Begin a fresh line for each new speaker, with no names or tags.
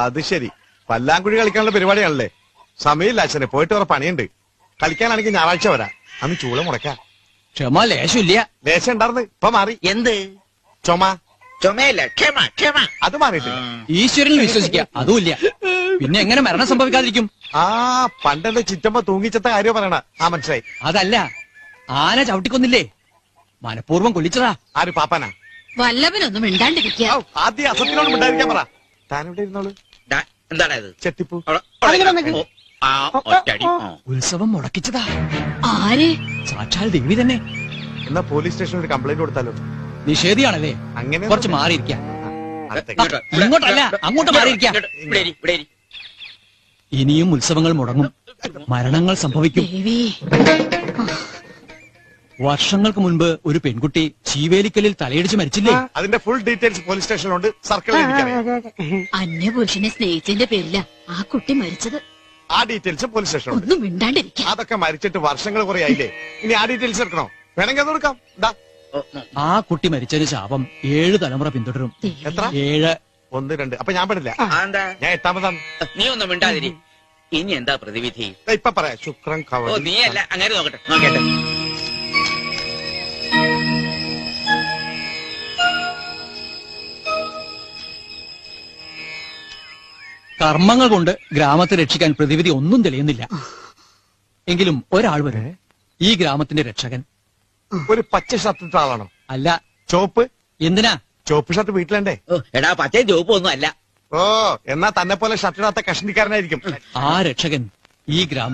അത് ശരി, പല്ലാങ്കുഴി കളിക്കാനുള്ള പരിപാടിയാണല്ലേ? സമയമില്ല അച്ഛനെ, പോയിട്ട് വേറെ പണിയുണ്ട്. കളിക്കാനാണെങ്കിൽ ഞായറാഴ്ച വരാം. അന്ന് ചൂള മുടക്കാം.
ക്ഷമ ലേശമില്ല.
ലേശം ഉണ്ടായിരുന്നു, ഇപ്പൊ മാറി.
എന്ത്
ചുമ?
ചുമയല്ല, ക്ഷമ ക്ഷമ.
അത് മാറിയിട്ടില്ല.
ഈശ്വരനിൽ വിശ്വസിക്കുക, അതുമില്ല. പിന്നെ എങ്ങനെ മരണം സംഭവിക്കാതിരിക്കും?
ആ പണ്ടെന്റെ ചിറ്റമ്മ തൂങ്ങിച്ചത്ത കാര്യം പറയണ. ആ മനസ്സിലായി.
അതല്ല, ആന ചവിട്ടിക്കൊന്നില്ലേ, മനഃപൂർവ്വം കൊല്ലിച്ചതാ.
ആര്, പാപ്പാനാ?
വല്ലവനൊന്നും മിണ്ടാണ്ടിരിക്കുക.
ആദ്യം അസത്തിനോട് മിണ്ടായിരിക്കാൻ പറ. താനിവിടെ ഇരുന്നോളൂ.
എന്താണ് ഇത്?
ചെത്തിപ്പൂ.
ഉത്സവം മുടക്കിച്ചതാ.
ആരെ?
സാക്ഷാൽ ദേവി തന്നെ.
എന്നാ പോലീസ് സ്റ്റേഷനിൽ ഒരു കംപ്ലൈന്റ് കൊടുത്താലോ?
നിഷേധിയാണല്ലേ?
അങ്ങനെ
കുറച്ച് മാറിയിരിക്കാം.
അടുത്തേക്ക്.
ഇങ്ങോട്ടല്ല, അങ്ങോട്ട് മാറിയിരിക്കാം. ഇനിയും ഉത്സവങ്ങൾ മുടങ്ങും, മരണങ്ങൾ സംഭവിക്കും.
ദേവി,
വർഷങ്ങൾക്ക് മുൻപ് ഒരു പെൺകുട്ടി ചീവേലിക്കലിൽ തലയിടിച്ച് മരിച്ചില്ലേ?
അതിന്റെ ഫുൾ ഡീറ്റെയിൽസ് പോലീസ് സ്റ്റേഷനിലുണ്ട്. സർക്കിൾ
അന്യപുരുഷനെ സ്നേഹിച്ചതിന്റെ പേരില ആ കുട്ടി മരിച്ചത്.
ആ ഡീറ്റെയിൽസ് പോലീസ് സ്റ്റേഷനിലുണ്ട്.
ഒന്നും മിണ്ടാണ്ടിരിക്കുക.
അതൊക്കെ മരിച്ചിട്ട് വർഷങ്ങൾ കുറെ ആയില്ലേ? ഇനി ആ ഡീറ്റെയിൽസ് എടുക്കണോ? വേണമെങ്കിൽ അത് കൊടുക്കാം.
ആ കുട്ടി മരിച്ചൊരു ശാപം 7 തലമുറ പിന്തുടരും.
എത്ര?
7.
1 2. അപ്പൊ ഞാൻ പെടില്ല.
എന്താ?
ഞാൻ 8ാമതാണ്.
നീ ഒന്നും മിണ്ടാതിരി. ഇനി എന്താ പ്രതിവിധി?
ഇപ്പൊ പറയാം. ശുക്രൻ
ഓ,
കവടി.
നീയല്ല, അങ്ങനെ നോക്കട്ടെ.
കർമ്മങ്ങൾ കൊണ്ട് ഗ്രാമത്തെ രക്ഷിക്കാൻ പ്രതിവിധി ഒന്നും തെളിയുന്നില്ല. എങ്കിലും ഒരാൾ വരെ ഈ ഗ്രാമത്തിന്റെ രക്ഷകൻ.
ഒരു പച്ച ഷർട്ട് ഇട്ട ആളാണോ?
അല്ല.
ചോപ്പ്?
എന്തിനാ?
ചോപ്പ് ഷർട്ട് വീട്ടിലുണ്ടേ.
എടാ, പച്ചയും ചുവപ്പും ഒന്നും അല്ല.
ഓ, എന്നാ തന്നെ പോലെ ഷർട്ടിടാത്ത കഷ്ണിക്കാരനായിരിക്കും.
ആ രക്ഷകൻ ഈ ഗ്രാമ